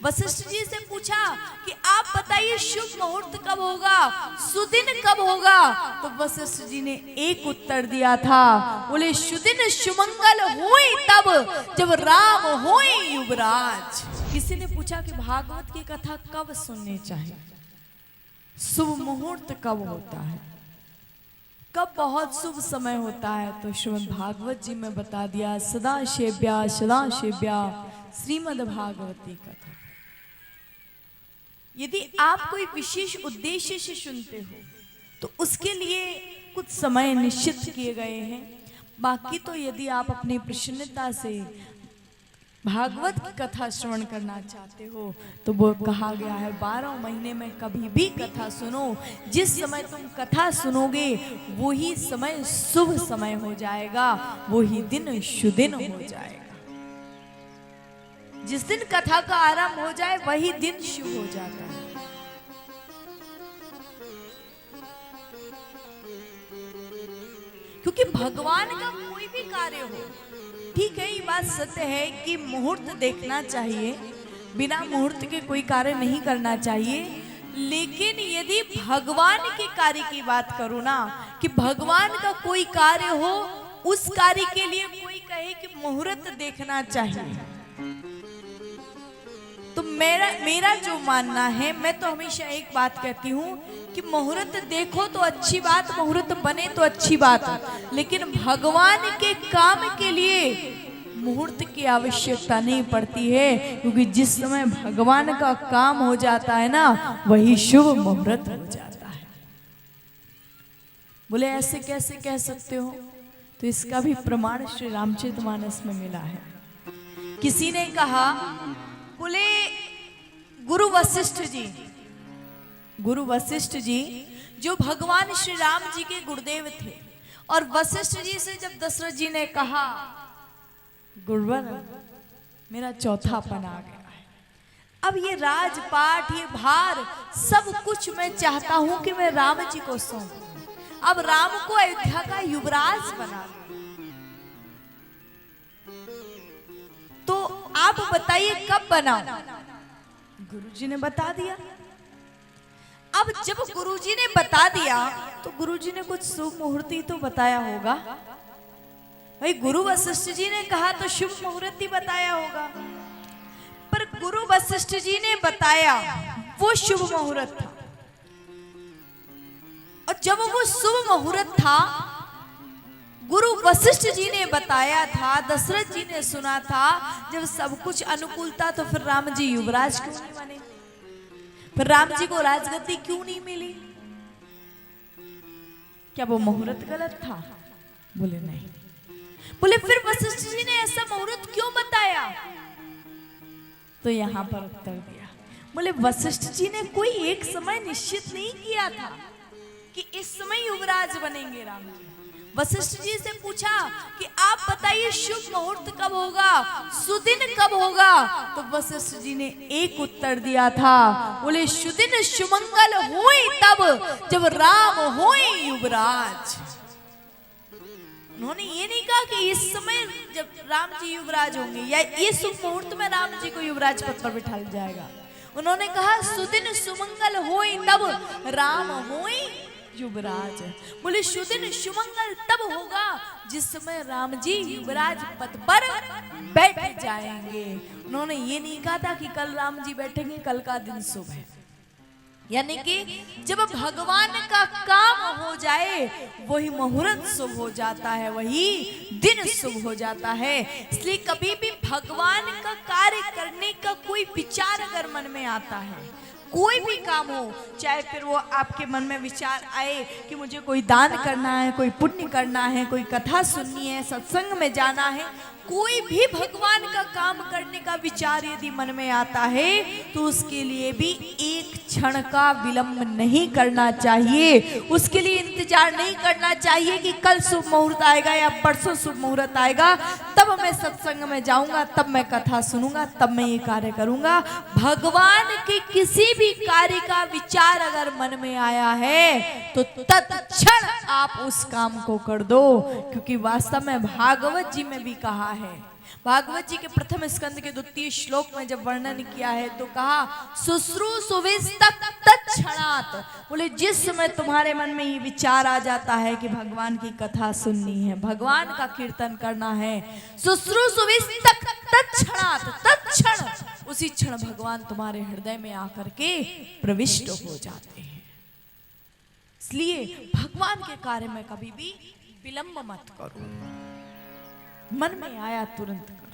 वशिष्ठ जी से पूछा कि आप बताइए शुभ मुहूर्त कब होगा, सुदिन कब होगा। तो वशिष्ठ जी ने एक उत्तर दिया था, बोले सुदिन सुमंगल होए तब जब राम होए युवराज। किसी ने पूछा कि भागवत की कथा कब सुननी चाहिए, शुभ मुहूर्त कब होता है, कब बहुत शुभ समय होता है। तो श्रीमद् भागवत जी में बता दिया, सदा सेव्या श्रीमद् भागवती कथा। यदि आप कोई विशेष उद्देश्य से सुनते हो तो उसके लिए कुछ समय निश्चित किए गए हैं। बाकी तो यदि आप अपनी प्रसन्नता से भागवत की कथा श्रवण करना चाहते हो तो वो कहा गया है 12 महीने में कभी भी कथा सुनो। जिस समय तुम कथा सुनोगे वही समय शुभ समय हो जाएगा, वही दिन शुदिन हो जाएगा। जिस दिन कथा का आरंभ हो जाए वही दिन शुभ हो जाता है। क्योंकि भगवान का कोई भी कार्य हो, ठीक है, ये बात सत्य है कि मुहूर्त देखना चाहिए, बिना मुहूर्त के कोई कार्य नहीं करना चाहिए। लेकिन यदि भगवान के कार्य की बात करूं ना, कि भगवान का कोई कार्य हो, उस कार्य के लिए कोई कहे कि मुहूर्त देखना चाहिए, तो मेरा जो मानना है, मैं तो हमेशा एक बात कहती हूँ कि मुहूर्त देखो तो अच्छी बात, मुहूर्त बने तो अच्छी बात, लेकिन भगवान के काम के लिए मुहूर्त की आवश्यकता नहीं पड़ती है। क्योंकि जिस समय भगवान का काम हो जाता है ना, वही शुभ मुहूर्त हो जाता है। बोले ऐसे कैसे कह सकते हो? तो इसका भी प्रमाण श्री रामचरितमानस में मिला है। किसी ने कहा, बोले गुरु वशिष्ठ जी जो भगवान श्री राम जी के गुरुदेव थे, और वशिष्ठ जी से जब दशरथ जी ने कहा, गुरुवर मेरा चौथापन आ गया है, अब ये राजपाट, ये भार, सब कुछ मैं चाहता हूं कि मैं राम जी को सौंपूं, अब राम को अयोध्या का युवराज बना दूं। तो आप बताइए कब बनाओ? गुरुजी ने बता दिया। अब जब गुरुजी ने बता दिया तो गुरुजी ने कुछ शुभ मुहूर्त ही तो बताया होगा। भाई गुरु वशिष्ठ जी ने कहा तो शुभ मुहूर्त ही बताया होगा, पर गुरु वशिष्ठ जी ने बताया वो शुभ मुहूर्त था। और जब वो शुभ मुहूर्त था, गुरु वशिष्ठ जी ने बताया था, दशरथ जी ने सुना था, जब सब कुछ अनुकूल था तो फिर राम जी युवराज क्यों नहीं बने, फिर राम जी को राजगद्दी क्यों नहीं मिली? क्या वो मुहूर्त गलत था? बोले नहीं। बोले फिर वशिष्ठ जी ने ऐसा मुहूर्त क्यों बताया? तो यहां पर उत्तर दिया, बोले वशिष्ठ जी ने कोई एक समय निश्चित नहीं किया था कि इस समय युवराज बनेंगे राम जी। वशिष्ठ जी से पूछा कि आप बताइए शुभ मुहूर्त कब होगा, सुदिन कब होगा। तो वशिष्ठ जी ने एक उत्तर दिया था, बोले सुदिन सुमंगल होए तब जब राम होए युवराज। उन्होंने ये नहीं कहा कि इस समय जब राम जी युवराज होंगे या ये शुभ मुहूर्त में राम जी को युवराज पद पर बिठा जाएगा। उन्होंने कहा सुदिन सुमंगल होए तब राम होए युवराज। बोले सुदिन सुमंगल तब होगा जिस समय राम जी युवराज पद पर बैठ जाएंगे। उन्होंने ये नहीं कहा था कि कल राम जी बैठेंगे, कल का दिन शुभ है। यानी कि जब भगवान का काम हो जाए वही मुहूर्त शुभ हो जाता है, वही दिन शुभ हो जाता है। इसलिए कभी भी भगवान का कार्य करने का कोई विचार अगर मन में आता है, कोई भी काम हो, चाहे फिर वो आपके मन में विचार आए कि मुझे कोई दान करना है, कोई पुण्य करना है, कोई कथा सुननी है, सत्संग में जाना है, कोई भी भगवान का काम करने का विचार यदि मन में आता है तो उसके लिए भी एक क्षण का विलंब नहीं करना चाहिए। उसके लिए इंतजार नहीं करना चाहिए कि कल शुभ मुहूर्त आएगा या परसों शुभ मुहूर्त आएगा तब मैं सत्संग में जाऊंगा, तब मैं कथा सुनूंगा, तब मैं ये कार्य करूंगा। भगवान के किसी भी कार्य का विचार अगर मन में आया है तो तत्क्षण आप उस काम को कर दो। क्योंकि वास्तव में भागवत जी में भी कहा है, भागवत जी के प्रथम स्कंद के द्वितीय श्लोक में जब वर्णन किया है तो कहा तत्क्षणात, बोले जिस समय तुम्हारे मन में ये विचार आ जाता है कि भगवान की कथा सुननी है, भगवान का कीर्तन करना है, तत्क्षणात, तत्क्षण उसी क्षण भगवान तुम्हारे हृदय में आकर के प्रविष्ट हो जाते हैं। इसलिए भगवान के कार्य में कभी भी विलंब मत करो, मन में आया तुरंत करो।